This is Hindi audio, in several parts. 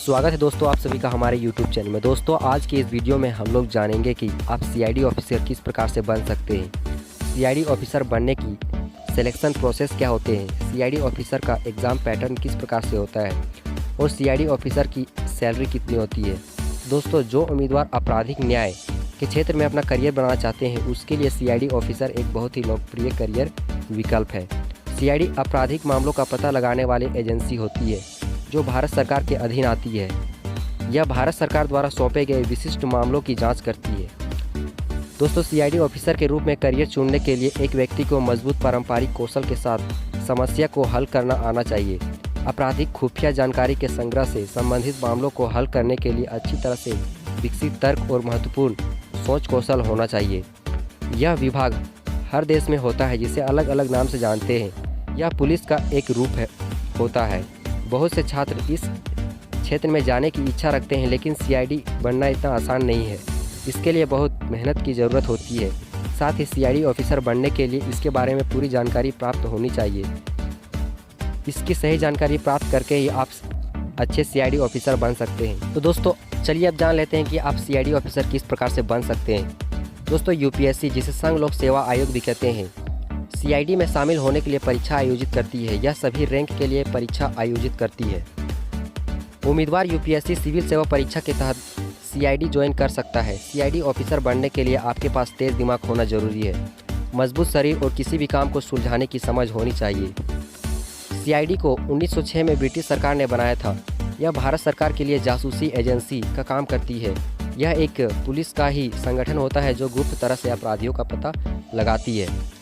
स्वागत है दोस्तों आप सभी का हमारे YouTube चैनल में। दोस्तों आज की इस वीडियो में हम लोग जानेंगे कि आप सीआईडी ऑफिसर किस प्रकार से बन सकते हैं, सीआईडी ऑफिसर बनने की सिलेक्शन प्रोसेस क्या होते हैं, सीआईडी ऑफिसर का एग्ज़ाम पैटर्न किस प्रकार से होता है और सीआईडी ऑफिसर की सैलरी कितनी होती है। दोस्तों जो उम्मीदवार आपराधिक न्याय के क्षेत्र में अपना करियर बनाना चाहते हैं उसके लिए सीआईडी ऑफिसर एक बहुत ही लोकप्रिय करियर विकल्प है। सीआईडी आपराधिक मामलों का पता लगाने वाली एजेंसी होती है जो भारत सरकार के अधीन आती है। यह भारत सरकार द्वारा सौंपे गए विशिष्ट मामलों की जांच करती है। दोस्तों सीआईडी ऑफिसर के रूप में करियर चुनने के लिए एक व्यक्ति को मजबूत पारंपरिक कौशल के साथ समस्या को हल करना आना चाहिए। आपराधिक खुफिया जानकारी के संग्रह से संबंधित मामलों को हल करने के लिए अच्छी तरह से विकसित तर्क और महत्वपूर्ण सोच कौशल होना चाहिए। यह विभाग हर देश में होता है जिसे अलग अलग नाम से जानते हैं। यह पुलिस का एक रूप होता है। बहुत से छात्र इस क्षेत्र में जाने की इच्छा रखते हैं लेकिन सीआईडी बनना इतना आसान नहीं है। इसके लिए बहुत मेहनत की ज़रूरत होती है। साथ ही सीआईडी ऑफिसर बनने के लिए इसके बारे में पूरी जानकारी प्राप्त होनी चाहिए। इसकी सही जानकारी प्राप्त करके ही आप अच्छे सीआईडी ऑफिसर बन सकते हैं। तो दोस्तों चलिए अब जान लेते हैं कि आप सीआईडी ऑफिसर किस प्रकार से बन सकते हैं। दोस्तों यूपीएससी जिसे संघ लोक सेवा आयोग भी कहते हैं सीआईडी में शामिल होने के लिए परीक्षा आयोजित करती है। यह सभी रैंक के लिए परीक्षा आयोजित करती है। उम्मीदवार यूपीएससी सिविल सेवा परीक्षा के तहत सीआईडी ज्वाइन कर सकता है। सीआईडी ऑफिसर बनने के लिए आपके पास तेज दिमाग होना जरूरी है, मजबूत शरीर और किसी भी काम को सुलझाने की समझ होनी चाहिए। सीआईडी को 1906 में ब्रिटिश सरकार ने बनाया था। यह भारत सरकार के लिए जासूसी एजेंसी का काम करती है। यह एक पुलिस का ही संगठन होता है जो गुप्त तरह से अपराधियों का पता लगाती है।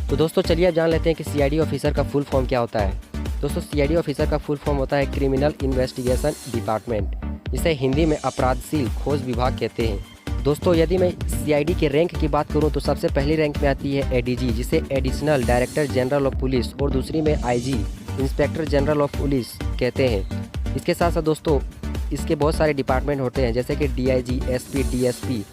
तो दोस्तों चलिए अब जान लेते हैं कि सीआईडी ऑफिसर का फुल फॉर्म क्या होता है। दोस्तों सीआईडी ऑफिसर का फुल फॉर्म होता है क्रिमिनल इन्वेस्टिगेशन डिपार्टमेंट, जिसे हिंदी में अपराधशील खोज विभाग कहते हैं। दोस्तों यदि मैं सीआईडी के रैंक की बात करूं तो सबसे पहली रैंक में आती है एडीजी, जिसे additional director general of police, और दूसरी में IG, inspector general of police कहते हैं। इसके साथ साथ दोस्तों इसके बहुत सारे डिपार्टमेंट होते हैं जैसे कि डीआईजी, एसपी, डीएसपी,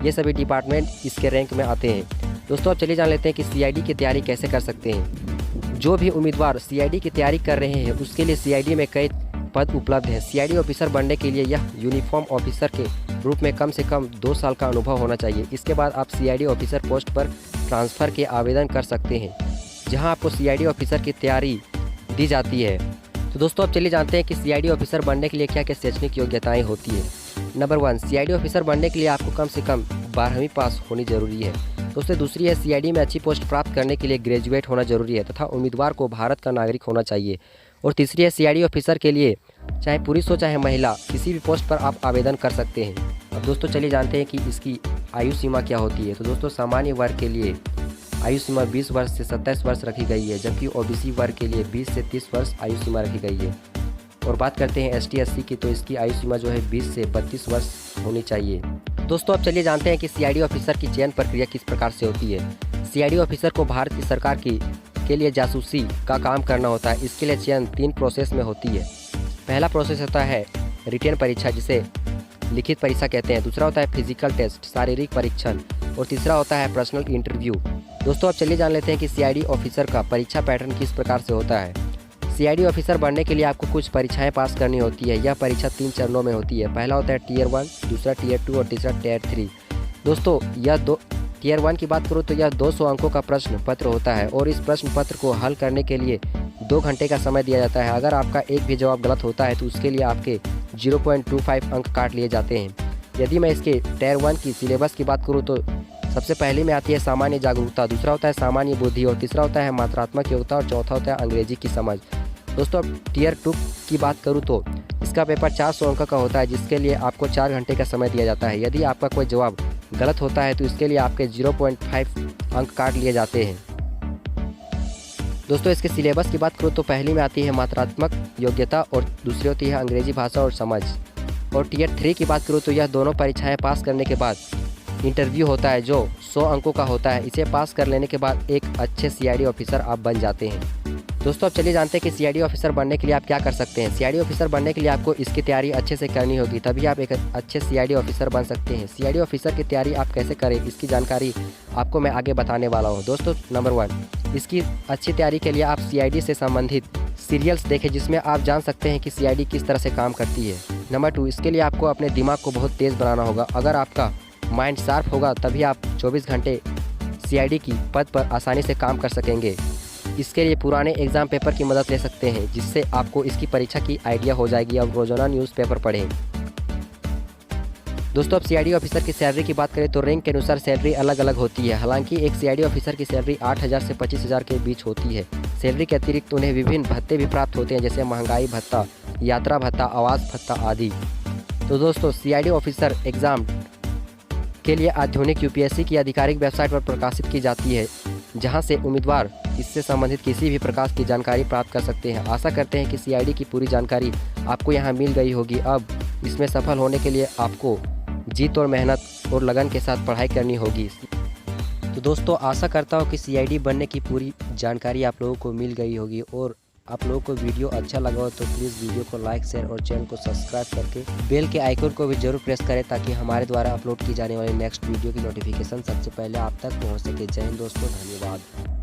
ये सभी डिपार्टमेंट इसके रैंक में आते हैं। दोस्तों अब चलिए जान लेते हैं कि सीआईडी की तैयारी कैसे कर सकते हैं। जो भी उम्मीदवार सीआईडी की तैयारी कर रहे हैं उसके लिए सीआईडी में कई पद उपलब्ध हैं। सीआईडी ऑफिसर बनने के लिए यह यूनिफॉर्म ऑफिसर के रूप में कम से कम 2 साल का अनुभव होना चाहिए। इसके बाद आप सीआईडी ऑफिसर पोस्ट पर ट्रांसफ़र के आवेदन कर सकते हैं जहां आपको सीआईडी ऑफिसर की तैयारी दी जाती है। तो दोस्तों अब चलिए जानते हैं कि सीआईडी ऑफिसर बनने के लिए क्या क्या शैक्षणिक योग्यताएँ होती है। नंबर 1, सीआईडी ऑफिसर बनने के लिए आपको कम से कम 12वीं पास होनी जरूरी है। दोस्तों दूसरी है सीआईडी में अच्छी पोस्ट प्राप्त करने के लिए ग्रेजुएट होना जरूरी है तथा उम्मीदवार को भारत का नागरिक होना चाहिए। और तीसरी है सीआईडी ऑफिसर के लिए चाहे पुरुष हो चाहे महिला किसी भी पोस्ट पर आप आवेदन कर सकते हैं। अब दोस्तों चलिए जानते हैं कि इसकी आयु सीमा क्या होती है। तो दोस्तों सामान्य वर्ग के लिए आयु सीमा 20 वर्ष से 27 वर्ष रखी गई है, जबकि ओबीसी वर्ग के लिए 20 से 30 वर्ष आयु सीमा रखी गई है। और बात करते हैं एसटी एससी की तो इसकी आयु सीमा जो है 20 से 32 वर्ष होनी चाहिए। दोस्तों अब चलिए जानते हैं कि सीआईडी ऑफिसर की चयन प्रक्रिया किस प्रकार से होती है। सीआईडी ऑफिसर को भारत की सरकार के लिए जासूसी का काम करना होता है। इसके लिए चयन 3 प्रोसेस में होती है। पहला प्रोसेस होता है रिटेन परीक्षा, जिसे लिखित परीक्षा कहते हैं। दूसरा होता है फिजिकल टेस्ट, शारीरिक परीक्षण, और तीसरा होता है पर्सनल इंटरव्यू। दोस्तों अब चलिए जान लेते हैं कि सीआईडी ऑफिसर का परीक्षा पैटर्न किस प्रकार से होता है। सीआईडी ऑफिसर बनने के लिए आपको कुछ परीक्षाएं पास करनी होती है। यह परीक्षा 3 चरणों में होती है। पहला होता है टीयर 1, दूसरा टीयर 2 और तीसरा टीयर 3। दोस्तों टीयर 1 की बात करूँ तो यह 200 अंकों का प्रश्न पत्र होता है और इस प्रश्न पत्र को हल करने के लिए 2 घंटे का समय दिया जाता है। अगर आपका एक भी जवाब गलत होता है तो उसके लिए आपके 0.25 अंक काट लिए जाते हैं। यदि मैं इसके टीयर 1 की सिलेबस की बात करूँ तो सबसे पहले में आती है सामान्य जागरूकता, दूसरा होता है सामान्य बुद्धि, और तीसरा होता है मात्रात्मक योग्यता, और चौथा होता है अंग्रेजी की समझ। दोस्तों अब टीयर 2 की बात करूं तो इसका पेपर 400 अंक का होता है, जिसके लिए आपको 4 घंटे का समय दिया जाता है। यदि आपका कोई जवाब गलत होता है तो इसके लिए आपके 0.5 अंक काट लिए जाते हैं। दोस्तों इसके सिलेबस की बात करूं तो पहली में आती है मात्रात्मक योग्यता और दूसरी होती है अंग्रेजी भाषा और समझ। और टीयर 3 की बात करूँ तो यह दोनों परीक्षाएँ पास करने के बाद इंटरव्यू होता है जो 100 अंकों का होता है। इसे पास कर लेने के बाद एक अच्छे सीआईडी ऑफिसर आप बन जाते हैं। दोस्तों अब चलिए जानते हैं कि सीआईडी ऑफिसर बनने के लिए आप क्या कर सकते हैं। सीआईडी ऑफिसर बनने के लिए आपको इसकी तैयारी अच्छे से करनी होगी, तभी आप एक अच्छे सीआईडी ऑफिसर बन सकते हैं। सीआईडी ऑफिसर की तैयारी आप कैसे करें इसकी जानकारी आपको मैं आगे बताने वाला हूं। दोस्तों नंबर 1, इसकी अच्छी तैयारी के लिए आप सीआईडी से संबंधित सीरियल्स देखें जिसमें आप जान सकते हैं कि सीआईडी किस तरह से काम करती है। नंबर 2, इसके लिए आपको अपने दिमाग को बहुत तेज़ बनाना होगा। अगर आपका माइंड शार्प होगा तभी आप 24 घंटे सीआईडी की पद पर आसानी से काम कर सकेंगे। इसके लिए पुराने एग्ज़ाम पेपर की मदद ले सकते हैं जिससे आपको इसकी परीक्षा की आइडिया हो जाएगी। अब रोज़ाना न्यूज़पेपर पढ़ें। दोस्तों, अब सीआईडी ऑफिसर की सैलरी की बात करें तो रैंक के अनुसार सैलरी अलग अलग होती है। हालांकि एक सीआईडी ऑफिसर की सैलरी 8,000 से 25,000 के बीच होती है। सैलरी के अतिरिक्त उन्हें विभिन्न भत्ते भी प्राप्त होते हैं जैसे महंगाई भत्ता, यात्रा भत्ता, आवास भत्ता आदि। तो दोस्तों, सीआईडी ऑफिसर एग्ज़ाम के लिए आधुनिक यूपीएससी की आधिकारिक वेबसाइट पर प्रकाशित की जाती है, जहां से उम्मीदवार इससे संबंधित किसी भी प्रकार की जानकारी प्राप्त कर सकते हैं। आशा करते हैं कि सीआईडी की पूरी जानकारी आपको यहां मिल गई होगी। अब इसमें सफल होने के लिए आपको जीत और मेहनत और लगन के साथ पढ़ाई करनी होगी। तो दोस्तों, आशा करता हूँ कि सीआईडी बनने की पूरी जानकारी आप लोगों को मिल गई होगी। और आप लोगों को वीडियो अच्छा लगा हो तो प्लीज़ वीडियो को लाइक, शेयर और चैनल को सब्सक्राइब करके बेल के आइकन को भी जरूर प्रेस करें ताकि हमारे द्वारा अपलोड की जाने वाली नेक्स्ट वीडियो की नोटिफिकेशन सबसे पहले आप तक पहुँच सके। जय हिंद दोस्तों, धन्यवाद।